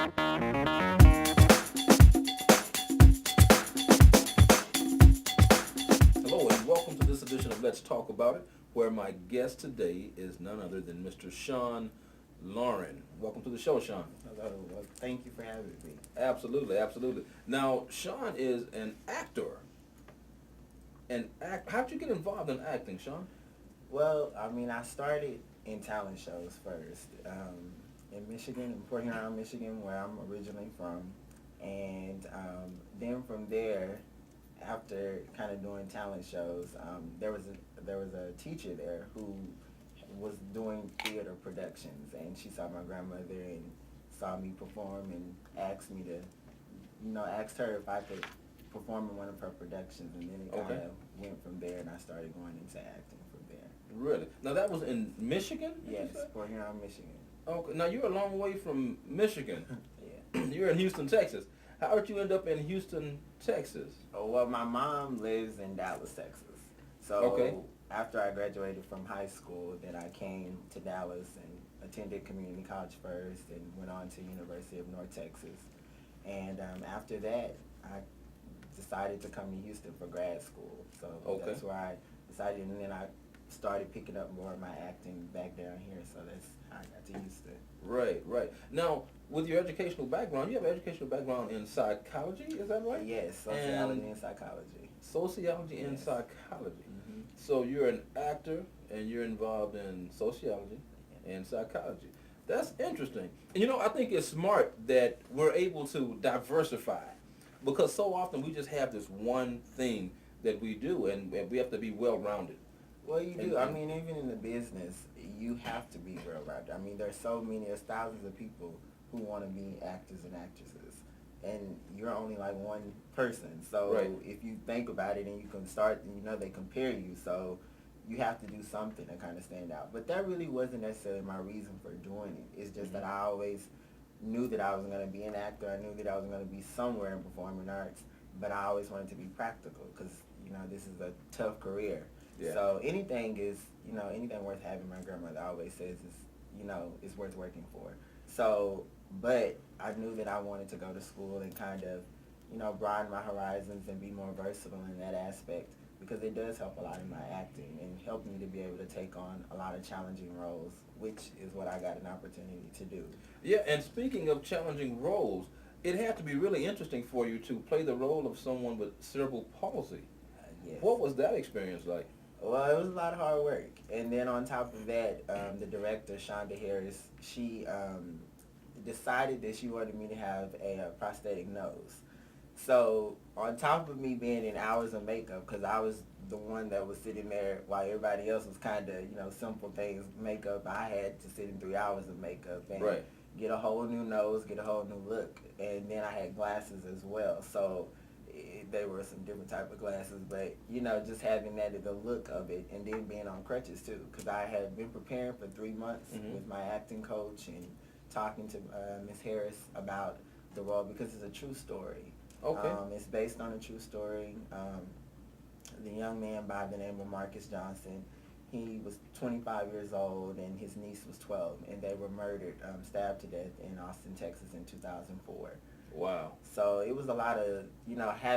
Hello and welcome to this edition of Let's Talk About It, where my guest today is none other than Mr. Shun Lauren. Welcome to the show, Shun. Hello. Well, thank you for having me. Absolutely, absolutely. Now, Shun is an actor. How'd you get involved in acting, Shun? Well, I started in talent shows first in Michigan, in Port Huron, Michigan, where I'm originally from. And then from there, after kind of doing talent shows, there was a teacher there who was doing theater productions, and she saw my grandmother and saw me perform and asked me to, asked her if I could perform in one of her productions, and then it kind of went from there, and I started going into acting from there. Really? Now, that was in Michigan? Yes, Port Huron, Michigan. Okay. Now, you're a long way from Michigan. Yeah. You're in Houston, Texas. How did you end up in Houston, Texas? Oh, well, my mom lives in Dallas, Texas. So after I graduated from high school, then I came to Dallas and attended community college first and went on to University of North Texas. And after that, I decided to come to Houston for grad school. So that's where I decided, and then I started picking up more of my acting back down here. So that's how I got to Houston. Right, right. Now, with your educational background, you have an educational background in psychology, is that right? Yes, sociology and psychology. Sociology and psychology. Mm-hmm. So you're an actor and you're involved in sociology and psychology. That's interesting. And I think it's smart that we're able to diversify, because so often we just have this one thing that we do, and we have to be well-rounded. Well, you do. Even in the business, you have to be well-rounded. There's there's thousands of people who want to be actors and actresses, and you're only like one person. So if you think about it, and you can start, they compare you, so you have to do something to kind of stand out. But that really wasn't necessarily my reason for doing it. It's just that I always knew that I was going to be an actor. I knew that I was going to be somewhere in performing arts, but I always wanted to be practical, because this is a tough career. Yeah. So anything worth having, my grandmother always says, is worth working for. So, but I knew that I wanted to go to school and kind of, broaden my horizons and be more versatile in that aspect, because it does help a lot in my acting and help me to be able to take on a lot of challenging roles, which is what I got an opportunity to do. Yeah, and speaking of challenging roles, it had to be really interesting for you to play the role of someone with cerebral palsy. Yes. What was that experience like? Well, it was a lot of hard work. And then on top of that, the director, Shonda Harris, she decided that she wanted me to have a prosthetic nose. So on top of me being in hours of makeup, because I was the one that was sitting there while everybody else was kind of, simple things, makeup, I had to sit in 3 hours of makeup and get a whole new nose, get a whole new look. And then I had glasses as well. So they were some different type of glasses, but just having that, the look of it, and then being on crutches too, because I had been preparing for 3 months with my acting coach and talking to Miss Harris about the role, because it's a true story. It's based on a true story. The young man by the name of Marcus Johnson, he was 25 years old, and his niece was 12, and they were murdered, stabbed to death in Austin, Texas in 2004. Wow. So it was a lot of,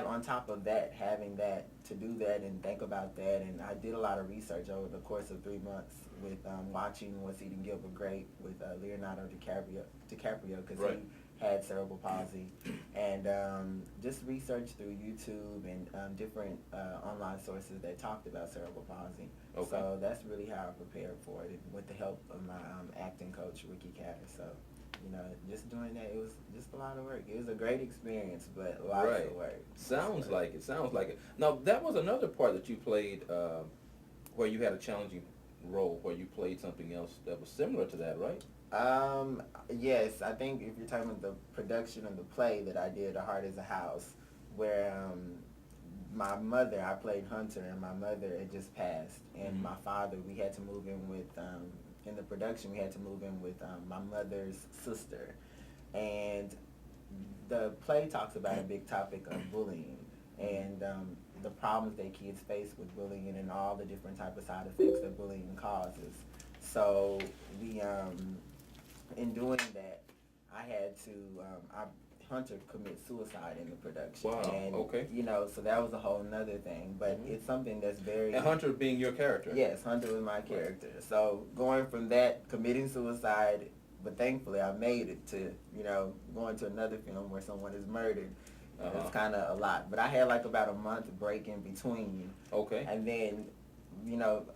on top of that, having that, to do that and think about that. And I did a lot of research over the course of 3 months with watching What's Eating Gilbert Grape with Leonardo DiCaprio, because he had cerebral palsy. And just research through YouTube and different online sources that talked about cerebral palsy. So that's really how I prepared for it, with the help of my acting coach, Ricky Catter. So just doing that, it was just a lot of work. It was a great experience, but lots of work. Sounds like it. Now, that was another part that you played where you had a challenging role, where you played something else that was similar to that, right? Yes, I think if you're talking about the production of the play that I did, A Heart is a House, where my mother, I played Hunter, and my mother had just passed, and my father, we had to move in with, in the production, we had to move in with my mother's sister. And the play talks about a big topic of bullying and the problems that kids face with bullying and all the different type of side effects that bullying causes. So we, in doing that, I had to, Hunter commit suicide in the production. Wow, And, okay. so that was a whole nother thing. But it's something that's very... And Hunter being your character? Yes, Hunter was my character. Right. So going from that, committing suicide, but thankfully I made it to, going to another film where someone is murdered. It's kind of a lot. But I had like about a month break in between. Okay. And then,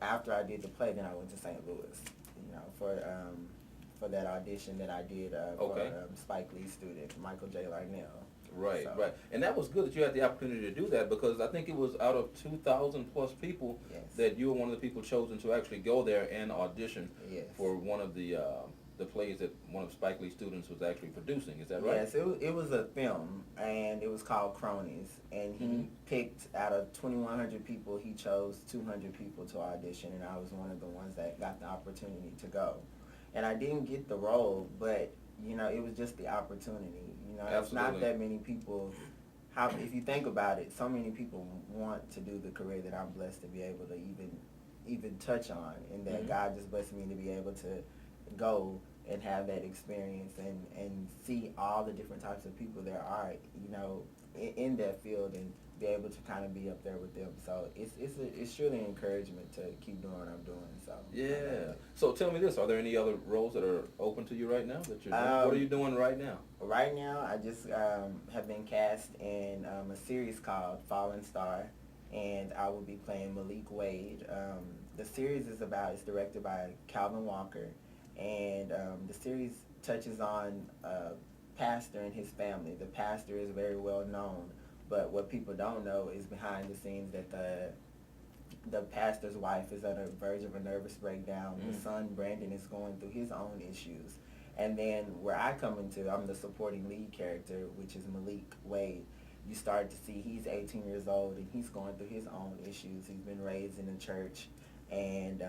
after I did the play, then I went to St. Louis, for that audition that I did for Spike Lee's student, Michael J. Larnell. Right, So, right. And that was good that you had the opportunity to do that, because I think it was out of 2,000 plus people that you were one of the people chosen to actually go there and audition for one of the plays that one of Spike Lee's students was actually producing. Is that right? Yes, it was a film, and it was called Cronies. And he picked, out of 2,100 people, he chose 200 people to audition, and I was one of the ones that got the opportunity to go. And I didn't get the role, but, it was just the opportunity. It's not that many people... if you think about it, so many people want to do the career that I'm blessed to be able to even touch on, and that God just blessed me to be able to go and have that experience and see all the different types of people there are, in that field, and be able to kind of be up there with them. So it's surely an encouragement to keep doing what I'm doing. So yeah. So tell me this: are there any other roles that are open to you right now that you're doing? What are you doing right now? Right now, I just have been cast in a series called Fallen Star, and I will be playing Malik Wade. The series is directed by Calvin Walker, and the series touches on a pastor and his family. The pastor is very well known, but what people don't know is behind the scenes that the pastor's wife is on the verge of a nervous breakdown. The son, Brandon, is going through his own issues. And then where I come into, I'm the supporting lead character, which is Malik Wade. You start to see he's 18 years old, and he's going through his own issues. He's been raised in the church, and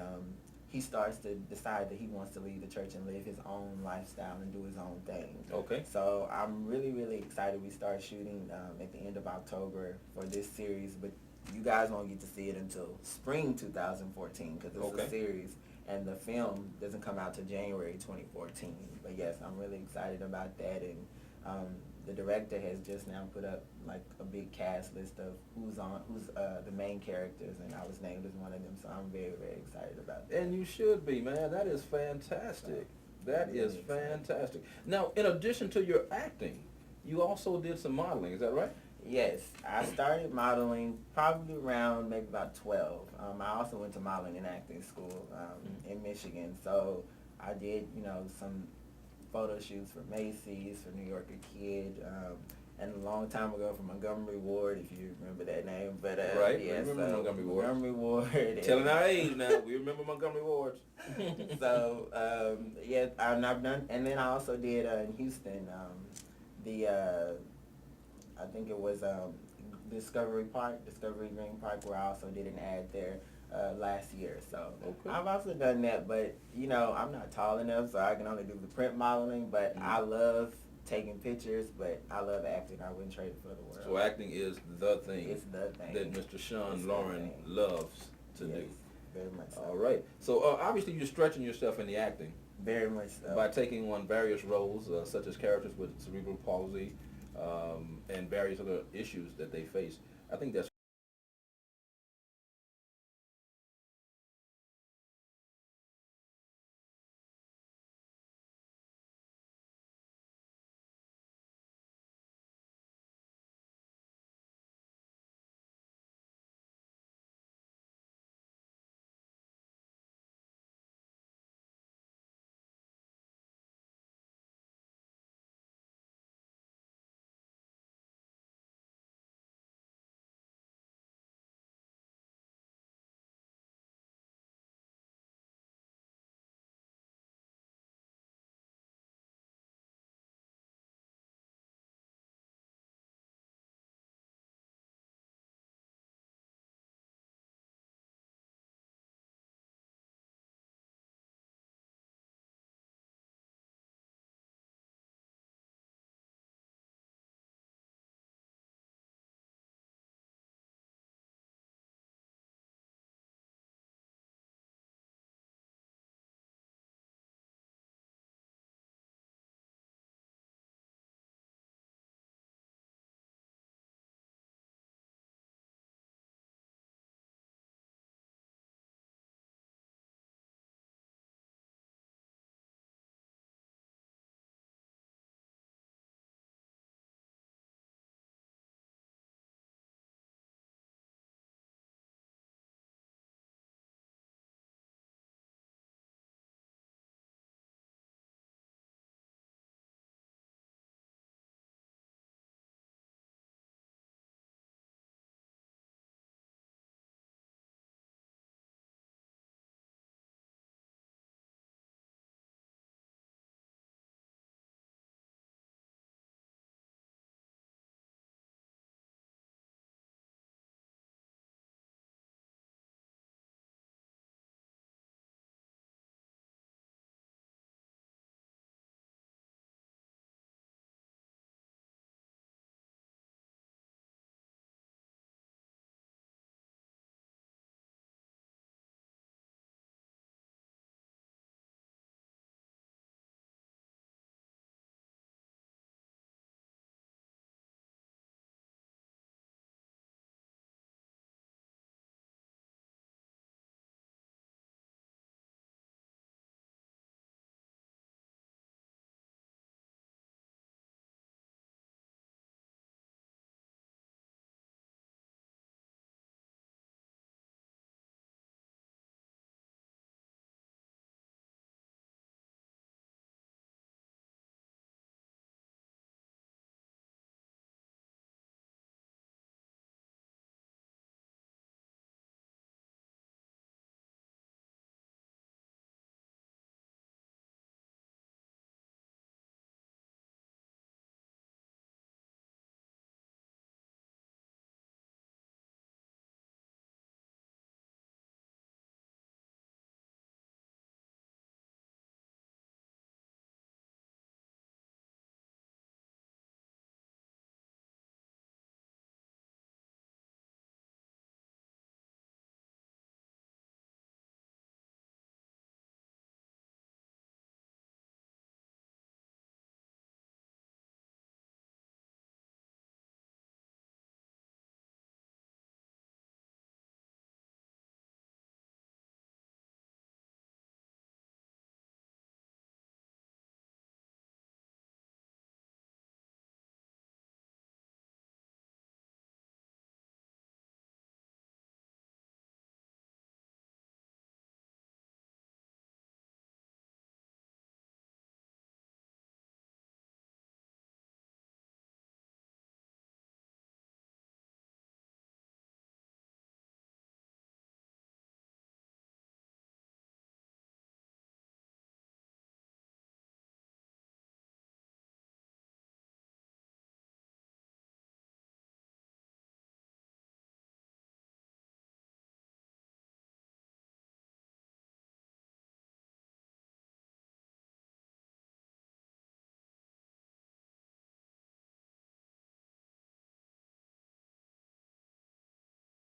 he starts to decide that he wants to leave the church and live his own lifestyle and do his own thing. Okay. So I'm really, really excited. We start shooting at the end of October for this series, but you guys won't get to see it until spring 2014, because it's a series, and the film doesn't come out till January 2014. But yes, I'm really excited about that, and the director has just now put up like a big cast list of who's the main characters, and I was named as one of them, so I'm very, very excited about that. And you should be, man. That is fantastic. That is fantastic. Now, in addition to your acting, you also did some modeling. Is that right? Yes, I started modeling probably around maybe about 12. I also went to modeling and acting school in Michigan, so I did, some photo shoots for Macy's, for New Yorker Kid, and a long time ago for Montgomery Ward, if you remember that name. But right, yeah, we remember Montgomery Ward. Montgomery Ward. Telling our age now, we remember Montgomery Wards. So yeah, and I've done, and then I also did in Houston, I think it was Discovery Green Park, where I also did an ad there last year. So I've also done that, but I'm not tall enough, so I can only do the print modeling. But I love taking pictures, but I love acting. I wouldn't trade it for the world. So acting is the thing. It's the thing that Mr. Shun Lauren loves to do. Very much so. All right. So obviously you're stretching yourself in the acting. Very much so. By taking on various roles, such as characters with cerebral palsy, and various other issues that they face. I think that's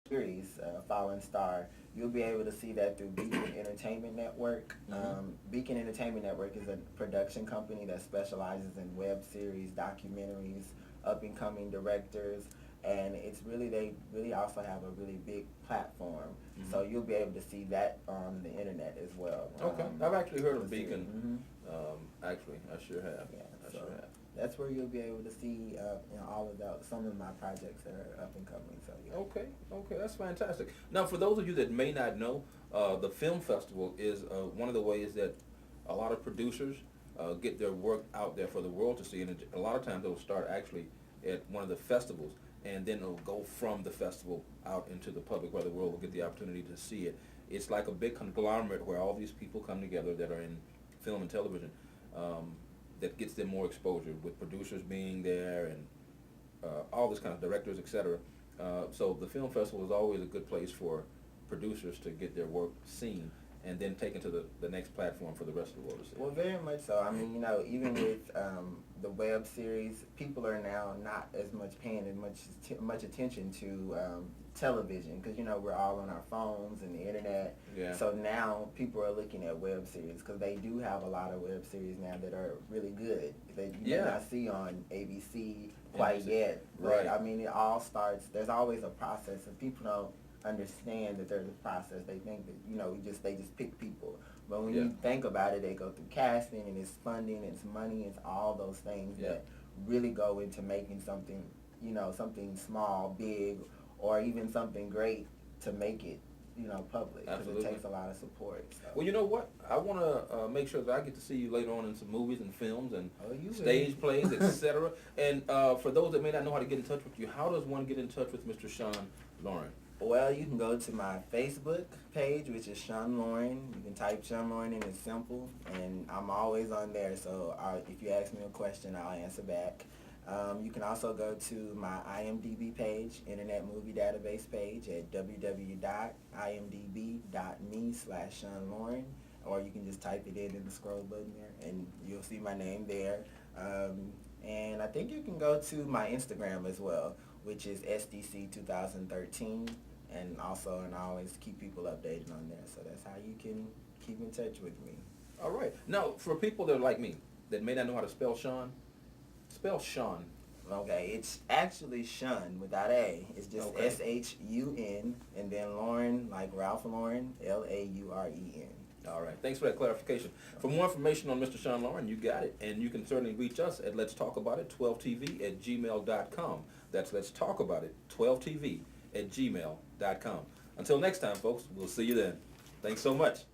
series, Fallen Star, you'll be able to see that through Beacon Entertainment Network. Beacon Entertainment Network is a production company that specializes in web series, documentaries, up-and-coming directors, and it's really, they really also have a really big platform. So you'll be able to see that on the internet as well. Okay, I've actually heard of the series. Beacon. Actually, I sure have. Yeah, I so sure have. that's where you'll be able to see all of that, some of my projects that are up and coming. So yeah. Okay, that's fantastic. Now, for those of you that may not know, the film festival is one of the ways that a lot of producers get their work out there for the world to see, and a lot of times they'll start actually at one of the festivals, and then it'll go from the festival out into the public where the world will get the opportunity to see it. It's like a big conglomerate where all these people come together that are in film and television, that gets them more exposure, with producers being there and all this kind of directors, etc. So the film festival is always a good place for producers to get their work seen and then taken to the next platform for the rest of the world to see. Well, very much so. I mean, even with the web series, people are now not as much paying as much attention to television, because we're all on our phones and the internet. Yeah. So now people are looking at web series, because they do have a lot of web series now that are really good that you may not see on ABC quite yet. But, Right. I mean, it all starts. There's always a process, and people don't understand that there's a process. They think that they just pick people, but when you think about it, they go through casting, and it's funding, it's money, it's all those things that really go into making something, something small, big, or even something great to make it public, because it takes a lot of support. So. Well, you know what? I want to make sure that I get to see you later on in some movies and films and you stage plays, etc. And for those that may not know how to get in touch with you, how does one get in touch with Mr. Shun Lauren? Well, you can go to my Facebook page, which is Shun Lauren. You can type Shun Lauren and it's simple, and I'm always on there, so if you ask me a question, I'll answer back. You can also go to my IMDb page, Internet Movie Database page, at www.imdb.me/Shun Lauren, or you can just type it in the scroll button there, and you'll see my name there. And I think you can go to my Instagram as well, which is SDC 2013, and I always keep people updated on there, so that's how you can keep in touch with me. All right. Now, for people that are like me, that may not know how to spell Shun, spell Shun. Okay, it's actually Shun without A. It's just S-H-U-N, and then Lauren, like Ralph Lauren, L-A-U-R-E-N. All right. Thanks for that clarification. For more information on Mr. Shun Lauren, you got it. And you can certainly reach us at Let's Talk About It 12tv@gmail.com. That's Let's Talk About It 12tv@gmail.com. Until next time, folks, we'll see you then. Thanks so much.